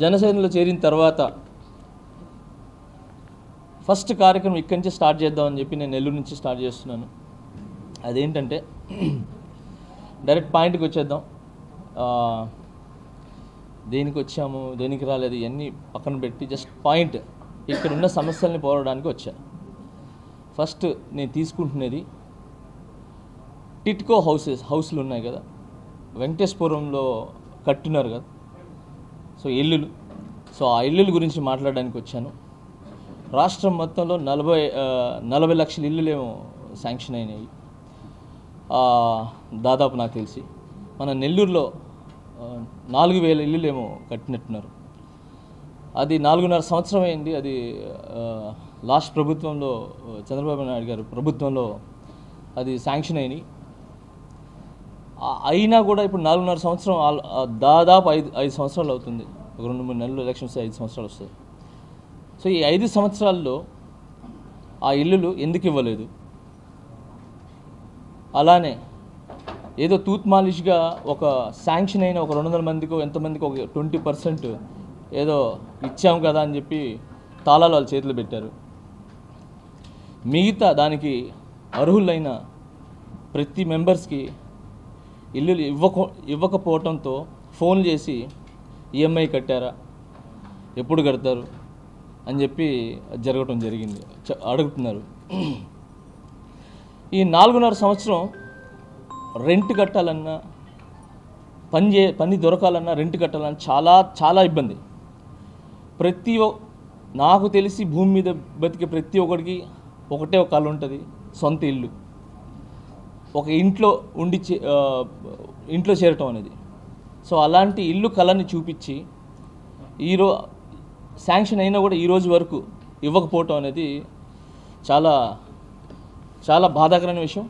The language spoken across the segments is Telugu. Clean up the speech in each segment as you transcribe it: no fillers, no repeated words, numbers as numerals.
జనసేనలో చేరిన తర్వాత ఫస్ట్ కార్యక్రమం ఇక్కడి నుంచి స్టార్ట్ చేద్దామని చెప్పి నేను నెల్లూరు నుంచి స్టార్ట్ చేస్తున్నాను. అదేంటంటే డైరెక్ట్ పాయింట్కి వచ్చేద్దాం. దేనికి వచ్చాము, దేనికి రాలేదు ఇవన్నీ పక్కన పెట్టి జస్ట్ పాయింట్ ఇక్కడ ఉన్న సమస్యల్ని పోరాడడానికి వచ్చా. ఫస్ట్ నేను తీసుకుంటున్నది టిట్కో హౌస్లు ఉన్నాయి కదా, వెంకటేశ్వరంలో కట్టున్నారు కదా, సో ఇల్లులు. సో ఆ ఇల్లుల గురించి మాట్లాడడానికి వచ్చాను. రాష్ట్రం మొత్తంలో 40 లక్షల ఇల్లులేమో శాంక్షన్ అయినాయి దాదాపు నాకు తెలిసి. మన నెల్లూరులో 4,000 ఇల్లులేమో కట్టినట్టున్నారు. అది 4.5 సంవత్సరం అయింది. అది లాస్ట్ ప్రభుత్వంలో చంద్రబాబు నాయుడు గారు ప్రభుత్వంలో అది శాంక్షన్ అయినాయి. అయినా కూడా ఇప్పుడు 4.5 సంవత్సరం దాదాపు 5 సంవత్సరాలు అవుతుంది. ఒక 2-3 నెలలు ఎలక్షన్స్ 5 సంవత్సరాలు వస్తాయి. సో ఈ 5 సంవత్సరాల్లో ఆ ఇల్లులు ఎందుకు ఇవ్వలేదు? అలానే ఏదో తూత్ మాలిష్గా ఒక శాంక్షన్ అయిన ఒక 200 మందికో ఎంతమందికి ఒక 20% ఏదో ఇచ్చాము కదా అని చెప్పి తాళాలు వాళ్ళ చేతులు పెట్టారు. మిగతా దానికి అర్హులైన ప్రతి మెంబర్స్కి ఇల్లులు ఇవ్వకపోవడంతో ఫోన్ చేసి ఈఎంఐ కట్టారా, ఎప్పుడు కడతారు అని చెప్పి జరగటం జరిగింది. అడుగుతున్నారు. ఈ 4.5 సంవత్సరం రెంట్ కట్టాలన్నా, పని దొరకాలన్నా, రెంట్ కట్టాలన్నా చాలా చాలా ఇబ్బంది. నాకు తెలిసి భూమి మీద బతికే ప్రతి ఒక్కడికి ఒకటే ఒక కళ ఉంటుంది, సొంత ఇల్లు. ఒక ఇంట్లో ఇంట్లో చేరటం అనేది. సో అలాంటి ఇల్లు కళని చూపించి శాంక్షన్ అయినా కూడా ఈరోజు వరకు ఇవ్వకపోవటం అనేది చాలా చాలా బాధాకరమైన విషయం.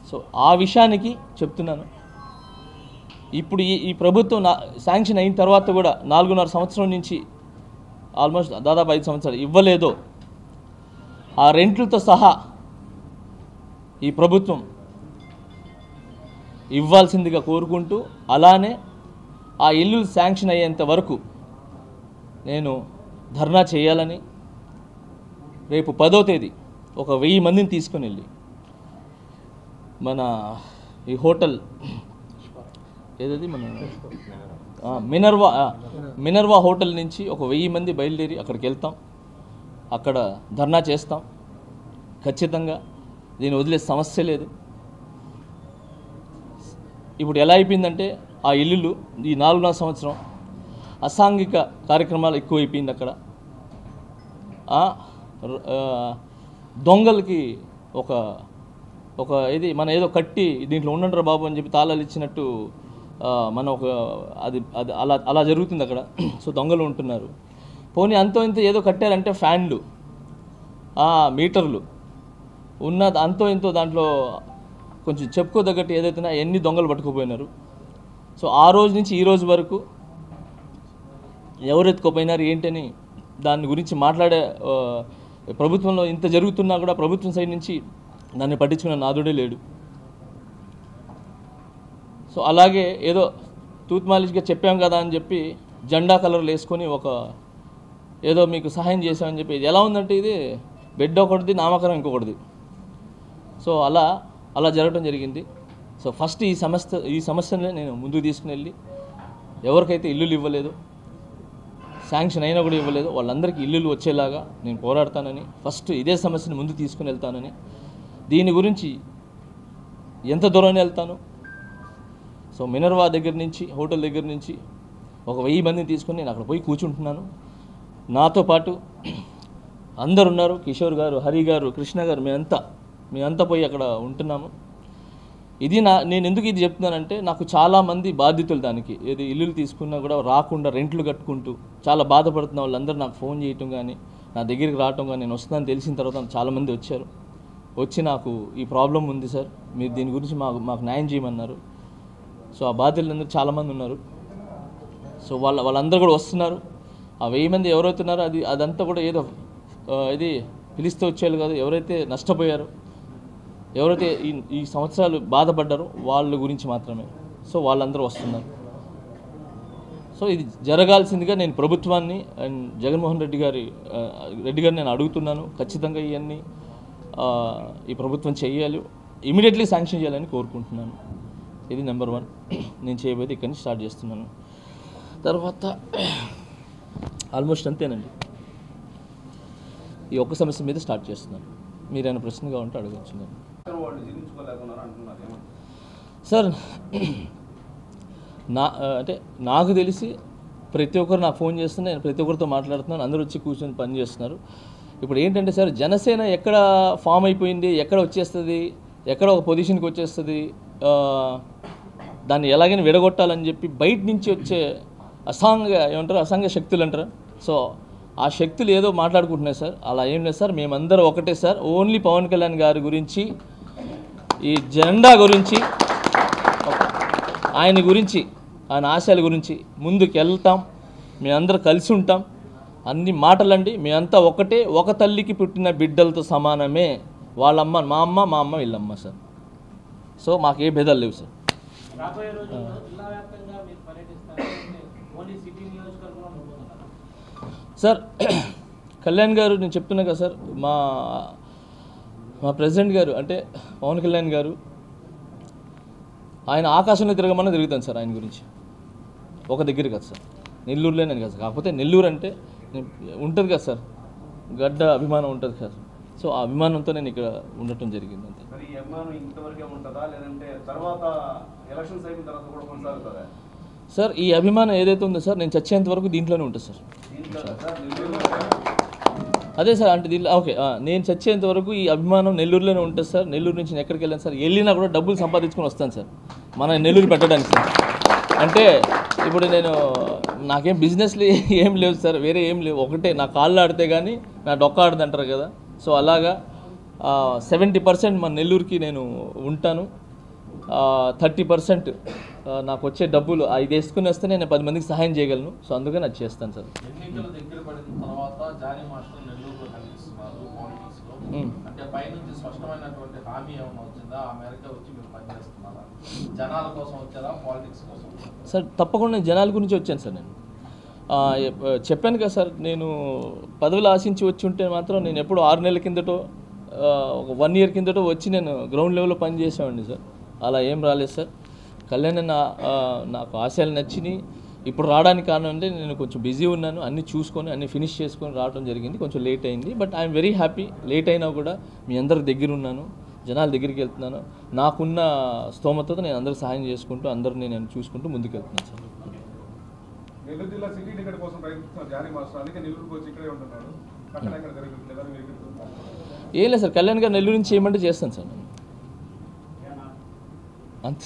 సో ఆ విషయానికి చెప్తున్నాను. ఇప్పుడు ఈ ప్రభుత్వం శాంక్షన్ అయిన తర్వాత కూడా 4.5 సంవత్సరం నుంచి ఆల్మోస్ట్ దాదాపు 5 సంవత్సరాలు ఇవ్వలేదో ఆ రెంట్లతో సహా ఈ ప్రభుత్వం ఇవ్వాల్సిందిగా కోరుకుంటూ, అలానే ఆ ఇల్లు శాంక్షన్ అయ్యేంత వరకు నేను ధర్నా చేయాలని, రేపు 10వ తేదీ ఒక 1000 మందిని తీసుకొని వెళ్ళి మన ఈ హోటల్ ఏదది మన మినర్వా హోటల్ నుంచి ఒక 1000 మంది బయలుదేరి అక్కడికి వెళ్తాం. అక్కడ ధర్నా చేస్తాం. ఖచ్చితంగా దీన్ని వదిలే సమస్య లేదు. ఇప్పుడు ఎలా అయిపోయిందంటే ఆ ఇల్లులు ఈ 4.5 సంవత్సరం అసాంఘిక కార్యక్రమాలు ఎక్కువైపోయింది. అక్కడ దొంగలకి ఒక ఇది మన ఏదో కట్టి దీంట్లో ఉండండిరా బాబు అని చెప్పి తాళాలు ఇచ్చినట్టు మన అలా జరుగుతుంది అక్కడ. సో దొంగలు ఉంటున్నారు. పోనీ అంతో ఇంత ఏదో కట్టారంటే ఫ్యాన్లు, మీటర్లు అంతో ఇంతో దాంట్లో కొంచెం చెప్పుకోదగ్గట్టు ఏదైతే ఎన్ని దొంగలు పట్టుకుపోయినారు. సో ఆ రోజు నుంచి ఈ రోజు వరకు ఎవరు ఎత్తుకుపోయినారు ఏంటని దాని గురించి మాట్లాడే ప్రభుత్వంలో ఇంత జరుగుతున్నా కూడా ప్రభుత్వం సైడ్ నుంచి దాన్ని పట్టించుకున్న నాదుడే లేడు. సో అలాగే ఏదో తూత్ మాలిష్గా చెప్పాం కదా అని చెప్పి జెండా కలర్లు వేసుకొని ఏదో మీకు సహాయం చేశామని చెప్పి ఇది ఎలా ఉందంటే ఇది బెడ్ ఒకటిది, నామకరం ఇంకొకటిది. సో అలా జరగడం జరిగింది. సో ఫస్ట్ ఈ సమస్యని నేను ముందుకు తీసుకుని వెళ్ళి ఎవరికైతే ఇల్లులు ఇవ్వలేదు, శాంక్షన్ అయినా కూడా ఇవ్వలేదు, వాళ్ళందరికీ ఇల్లులు వచ్చేలాగా నేను పోరాడతానని, ఫస్ట్ ఇదే సమస్యను ముందుకు తీసుకుని వెళ్తానని, దీని గురించి ఎంత దూరం వెళ్తాను. సో మినర్వా దగ్గర నుంచి, హోటల్ దగ్గర నుంచి ఒక 1000 మందిని తీసుకొని నేను అక్కడ పోయి కూర్చుంటున్నాను. నాతో పాటు అందరు ఉన్నారు. కిషోర్ గారు, హరి గారు, కృష్ణ గారు, మేమంతా పోయి అక్కడ ఉంటున్నాము. నేను ఎందుకు ఇది చెప్తున్నానంటే నాకు చాలామంది బాధితులు దానికి ఏది ఇల్లులు తీసుకున్నా కూడా రాకుండా రెంట్లు కట్టుకుంటూ చాలా బాధపడుతున్న వాళ్ళందరూ నాకు ఫోన్ చేయటం కానీ, నా దగ్గరికి రావటం కానీ, నేను వస్తున్నాను తెలిసిన తర్వాత చాలామంది వచ్చి నాకు ఈ ప్రాబ్లం ఉంది సార్, మీరు దీని గురించి మాకు న్యాయం చేయమన్నారు. సో ఆ బాధితులందరూ చాలామంది ఉన్నారు. సో వాళ్ళందరూ కూడా వస్తున్నారు. ఆ 1000 మంది ఎవరైతున్నారో అదంతా కూడా ఏదో ఇది పిలిస్తే వచ్చేయాలి కాదు. ఎవరైతే నష్టపోయారో, ఎవరైతే ఈ సంవత్సరాలు బాధపడ్డారో వాళ్ళ గురించి మాత్రమే. సో వాళ్ళందరూ వస్తున్నారు. సో సో ఇది జరగాల్సిందిగా నేను ప్రభుత్వాన్ని అండ్ జగన్మోహన్ రెడ్డి గారిని నేను అడుగుతున్నాను. ఖచ్చితంగా ఇవన్నీ ఈ ప్రభుత్వం చేయాలి, ఇమీడియట్లీ శాంక్షన్ చేయాలని కోరుకుంటున్నాను. ఇది నెంబర్ 1 నేను చేయబోయేది. ఇక్కడి నుంచి స్టార్ట్ చేస్తున్నాను. తర్వాత ఆల్మోస్ట్ అంతేనండి, ఈ ఒక్క సమస్య మీద స్టార్ట్ చేస్తున్నాను. మీరైనా ప్రశ్నగా ఉంటే అడగచ్చు. నేను సార్ అంటే నాకు తెలిసి ప్రతి ఒక్కరు నాకు ఫోన్ చేస్తున్నారు, నేను ప్రతి ఒక్కరితో మాట్లాడుతున్నాను, అందరూ వచ్చి కూర్చొని పని చేస్తున్నారు. ఇప్పుడు ఏంటంటే సార్, జనసేన ఎక్కడ ఫామ్ అయిపోయింది, ఎక్కడ వచ్చేస్తుంది, ఎక్కడ ఒక పొజిషన్కి వచ్చేస్తుంది, దాన్ని ఎలాగైనా విడగొట్టాలని చెప్పి బయట నుంచి వచ్చే అసాంఘ శక్తులు అంటారు. సో ఆ శక్తులు ఏదో మాట్లాడుకుంటున్నాయి సార్. అలా ఏం లేదు సార్, మేమందరం ఒకటే సార్. ఓన్లీ పవన్ కళ్యాణ్ గారి గురించి, ఈ జెండా గురించి, ఆయన గురించి, ఆయన ఆశయాల గురించి ముందుకు వెళ్తాం. మేమందరం కలిసి ఉంటాం. అన్ని మాటలండి, మేమంతా ఒకటే, ఒక తల్లికి పుట్టిన బిడ్డలతో సమానమే. వాళ్ళమ్మ మా అమ్మ వీళ్ళమ్మ సార్. సో మాకు ఏ భేదాలు లేవు సార్. సార్ కళ్యాణ్ గారు, నేను చెప్తున్నా కదా సార్, మా ప్రెసిడెంట్ గారు అంటే పవన్ కళ్యాణ్ గారు, ఆయన ఆకాశంలో తిరగమన్నా తిరుగుతాను సార్. ఆయన గురించి ఒక దగ్గర కదా సార్, నెల్లూరులో నేను కదా సార్. కాకపోతే నెల్లూరు అంటే ఉంటుంది కదా సార్, గడ్డ అభిమానం ఉంటుంది కదా. సో ఆ అభిమానంతో నేను ఇక్కడ ఉండటం జరిగింది అంతే. సార్ ఈ అభిమానం ఏదైతే ఉందో సార్, నేను చచ్చేంత వరకు దీంట్లోనే ఉంటుంది సార్. అదే సార్, అంటే దీంట్లో ఓకే, నేను చచ్చేంత వరకు ఈ అభిమానం నెల్లూరులోనే ఉంటుంది సార్. నెల్లూరు నుంచి నేను ఎక్కడికి వెళ్ళాను సార్, వెళ్ళినా కూడా డబ్బులు సంపాదించుకొని వస్తాను సార్ మన నెల్లూరు పెట్టడానికి సార్. అంటే ఇప్పుడు నాకేం బిజినెస్లు ఏం లేవు సార్, వేరే ఏం లేవు. ఒకటే, నా కాళ్ళు ఆడితే కానీ నా డొక్క ఆడదు అంటారు కదా. సో అలాగా 70% మన నెల్లూరుకి నేను ఉంటాను. 30% నాకు వచ్చే డబ్బులు ఇది వేసుకుని వస్తే నేను 10 మందికి సహాయం చేయగలను. సో అందుకని అది చేస్తాను సార్. ఎన్నికలు దగ్గర పడిన తర్వాత జానీ మాస్టర్ నెల్లూరులో కనిపిస్తున్నారు పాలిటిక్స్లో. అంటే పైనుంచి స్పష్టమైనటువంటి హామీ ఏమైనా వచ్చిందా? ఆ మేరకు వచ్చి మీరు పనిచేస్తున్నారా? జనాల కోసం వచ్చారా, పాలిటిక్స్ కోసం? సార్ తప్పకుండా జనాల గురించి వచ్చాను సార్. నేను చెప్పాను కదా సార్, నేను పదవులు ఆశించి వచ్చి ఉంటే మాత్రం నేను ఎప్పుడు 6 నెలల కిందటో ఒక 1 ఇయర్ కిందటో వచ్చి నేను గ్రౌండ్ లెవెల్లో పనిచేసేవాడిని సార్. అలా ఏం రాలేదు సార్. కళ్యాణ్ నాకు ఆశయాలు నచ్చినాయి. ఇప్పుడు రావడానికి కారణం అంటే నేను కొంచెం బిజీ ఉన్నాను, అన్నీ చూసుకొని అన్నీ ఫినిష్ చేసుకొని రావడం జరిగింది. కొంచెం లేట్ అయింది, but I'm very happy. Late అయినా కూడా మీ అందరి దగ్గర ఉన్నాను, జనాల దగ్గరికి వెళ్తున్నాను. నాకున్న స్తోమతతో నేను అందరికి సహాయం చేసుకుంటూ, అందరిని నేను చూసుకుంటూ ముందుకు వెళ్తున్నాను సార్. నెల్లూరు జిల్లా సిటీ టికెట్ కోసం ప్రయత్నిస్తున్న జానీ మాస్టర్ అందుకే నెల్లూరుకు వచ్చి ఇక్కడే ఉంటున్నాడు. ఏం లేదు సార్, కళ్యాణ్ గారు నెల్లూరు నుంచి చేయమంటే చేస్తాను సార్ నేను అంతే.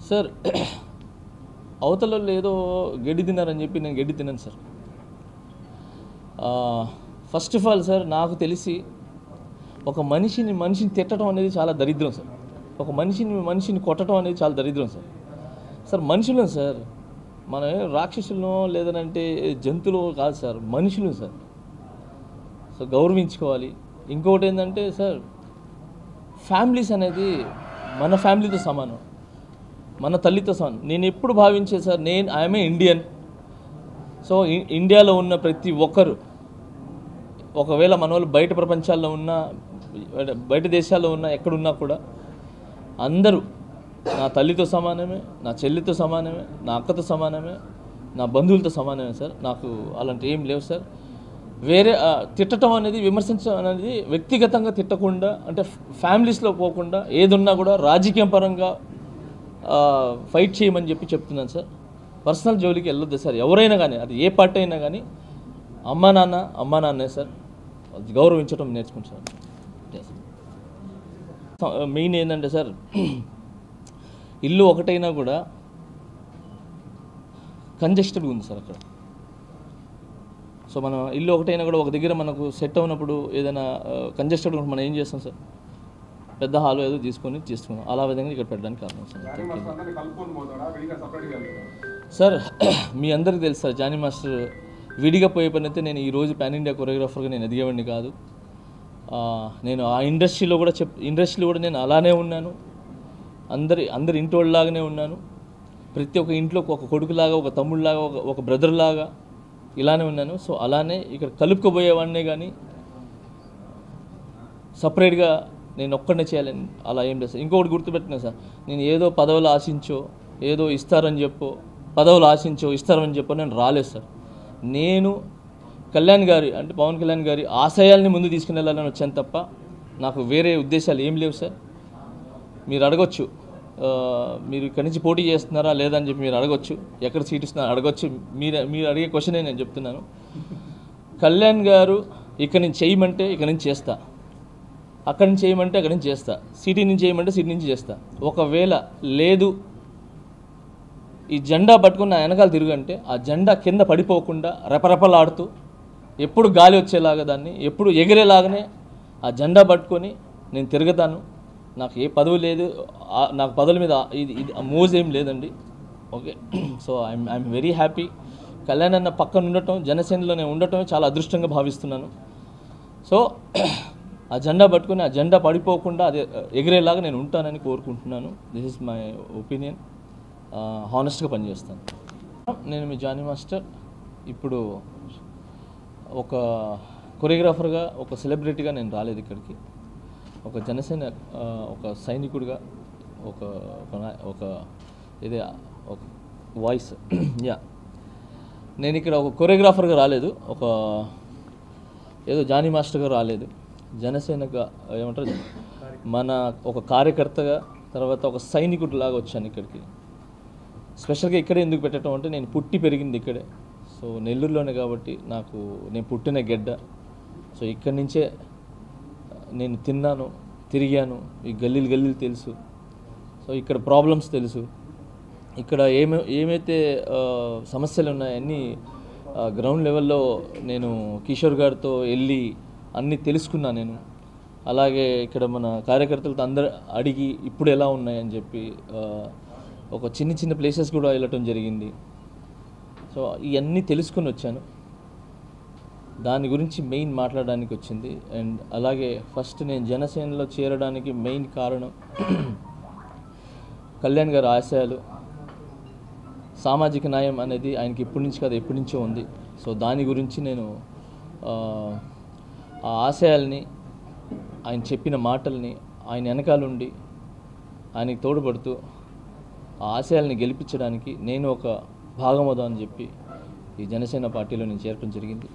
సార్ అవతల ఏదో గడ్డి తిన్నారని చెప్పి నేను గడ్డి తిన్నాను sir. First of all sir, నాకు తెలిసి ఒక మనిషిని తిట్టడం అనేది చాలా దరిద్రం సార్. ఒక మనిషిని కొట్టడం అనేది చాలా దరిద్రం సార్. సార్ మనుషులు సార్, మనం రాక్షసులను లేదనంటే జంతువులు కాదు సార్, మనుషులు సార్. సో గౌరవించుకోవాలి. ఇంకొకటి ఏంటంటే సార్, ఫ్యామిలీస్ అనేది మన ఫ్యామిలీతో సమానం, మన తల్లితో సమానం. నేను ఎప్పుడు భావించే sir, I'm a Indian. So ఇండియాలో ఉన్న ప్రతి ఒక్కరు, ఒకవేళ మన వాళ్ళు బయట ప్రపంచాల్లో ఉన్నా, బయట దేశాల్లో ఉన్నా, ఎక్కడున్నా కూడా అందరూ నా తల్లితో సమానమే, నా చెల్లితో సమానమే, నా అక్కతో సమానమే, నా బంధువులతో సమానమే సార్. నాకు అలాంటి ఏం లేవు సార్. వేరే తిట్టడం అనేది, విమర్శించడం అనేది వ్యక్తిగతంగా తిట్టకుండా, అంటే ఫ్యామిలీస్లో పోకుండా, ఏదున్నా కూడా రాజకీయ పరంగా ఫైట్ చేయమని చెప్తున్నాను సార్. పర్సనల్ జోలికి వెళ్ళొద్దు సార్. ఎవరైనా కానీ, అది ఏ పార్టీ అయినా కానీ, అమ్మా నాన్నే సార్. గౌరవించడం నేర్చుకుంటాను సార్. మెయిన్ ఏంటంటే సార్, ఇల్లు ఒకటైనా కూడా కంజెస్టెడ్గా ఉంది సార్ అక్కడ. సో మనం ఇల్లు ఒకటైనా కూడా ఒక దగ్గర మనకు సెట్ అవునప్పుడు ఏదైనా కంజెస్టెడ్ మనం ఏం చేస్తాం సార్, పెద్ద హాల్ ఏదో తీసుకున్నాం. అలా విధంగా ఇక్కడ పెట్టడానికి కారణం సార్. మీ అందరికీ తెలుసు సార్, జానీ మాస్టర్ విడిగా పోయే పని అయితే నేను ఈరోజు పాన్ ఇండియా కొరియోగ్రాఫర్గా నేను ఎదిగేవాడిని కాదు. నేను ఆ ఇండస్ట్రీలో కూడా నేను అలానే ఉన్నాను. అందరి ఇంటోళ్ళలాగానే ఉన్నాను. ప్రతి ఒక్క ఇంట్లో ఒక కొడుకులాగా, ఒక తమ్ముళ్ళలాగా, ఒక బ్రదర్లాగా ఇలానే ఉన్నాను. సో అలానే ఇక్కడ కలుపుకోబోయేవాడినే కానీ సపరేట్గా నేను ఒక్కడనే చేయాలని అలా ఏం లేదు సార్. ఇంకొకటి గుర్తుపెట్టినా సార్, నేను ఏదో పదవులు ఆశించో, ఏదో ఇస్తారని చెప్పో, పదవులు ఆశించో ఇస్తారని చెప్పో నేను రాలేదు సార్. నేను కళ్యాణ్ గారి అంటే పవన్ కళ్యాణ్ గారి ఆశయాల్ని ముందు తీసుకుని వెళ్ళాలని వచ్చాను తప్ప నాకు వేరే ఉద్దేశాలు ఏం లేవు సార్. మీరు అడగొచ్చు, మీరు ఇక్కడి నుంచి పోటీ చేస్తున్నారా లేదని చెప్పి మీరు అడగొచ్చు, ఎక్కడ సీట్ ఇస్తున్నారా అడగొచ్చు. మీరు అడిగే క్వశ్చనే నేను చెప్తున్నాను. కళ్యాణ్ గారు ఇక్కడి నుంచి చేయమంటే ఇక్కడి నుంచి చేస్తా, అక్కడి నుంచి చేయమంటే అక్కడి నుంచి చేస్తా, సిటీ నుంచి చేయమంటే సిటీ నుంచి చేస్తా. ఒకవేళ లేదు ఈ జెండా పట్టుకుని నా వెనకాల తిరుగంటే ఆ జెండా కింద పడిపోకుండా రెపరెపలాడుతూ ఎప్పుడు గాలి వచ్చేలాగా దాన్ని ఎప్పుడు ఎగిరేలాగానే ఆ జెండా పట్టుకొని నేను తిరుగుతాను. నాకు ఏ పదవి లేదు, నాకు పదవుల మీద ఇది మోజ్ ఏం లేదండి. Okay, so I'm very happy. Kalyan అన్న పక్కన ఉండటం, జనసేనలో నేను ఉండటమే చాలా అదృష్టంగా భావిస్తున్నాను. సో ఆ జెండా పట్టుకొని ఆ జెండా పడిపోకుండా అది ఎగిరేలాగా నేను ఉంటానని కోరుకుంటున్నాను. This is my opinion. హానెస్ట్గా పనిచేస్తాను. నేను మీ జానీ మాస్టర్ ఇప్పుడు ఒక కొరియోగ్రాఫర్గా, ఒక సెలబ్రిటీగా నేను రాలేదు ఇక్కడికి. ఒక జనసేన ఒక సైనికుడిగా, ఒక ఇదే ఒక వాయిస్ యా, నేను ఇక్కడ ఒక కొరియోగ్రాఫర్గా రాలేదు, ఏదో జానీ మాస్టర్గా రాలేదు. జనసేనగా ఏమంటారు, మన ఒక కార్యకర్తగా, తర్వాత ఒక సైనికుడిలాగా వచ్చాను ఇక్కడికి. స్పెషల్గా ఇక్కడే ఎందుకు పెట్టడం అంటే నేను పుట్టి పెరిగింది ఇక్కడే. సో నెల్లూరులోనే కాబట్టి నేను పుట్టిన గెడ్డ. సో ఇక్కడి నుంచే నేను తిన్నాను, తిరిగాను. ఈ గల్లీలు తెలుసు. సో ఇక్కడ ప్రాబ్లమ్స్ తెలుసు. ఇక్కడ ఏమైతే సమస్యలు ఉన్నాయో అన్నీ గ్రౌండ్ లెవెల్లో నేను కిషోర్ గారితో వెళ్ళి అన్నీ తెలుసుకున్నాను నేను. అలాగే ఇక్కడ మన కార్యకర్తలతో అందరు అడిగి ఇప్పుడు ఎలా ఉన్నాయని చెప్పి ఒక చిన్న ప్లేసెస్ కూడా వెళ్ళటం జరిగింది. సో ఇవన్నీ తెలుసుకుని వచ్చాను. దాని గురించి మెయిన్ మాట్లాడడానికి వచ్చింది. అండ్ అలాగే ఫస్ట్ నేను జనసేనలో చేరడానికి మెయిన్ కారణం కళ్యాణ్ గారి ఆశయాలు, సామాజిక న్యాయం అనేది ఆయనకి ఇప్పటి నుంచి కాదు ఎప్పటి నుంచో ఉంది. సో దాని గురించి నేను ఆ ఆశయాల్ని, ఆయన చెప్పిన మాటల్ని ఆయన వెనకాలండి ఆయనకి తోడ్పడుతూ ఆ ఆశయాల్ని గెలిపించడానికి నేను ఒక భాగమవుదా అని చెప్పి ఈ జనసేన పార్టీలో నేను చేరడం జరిగింది.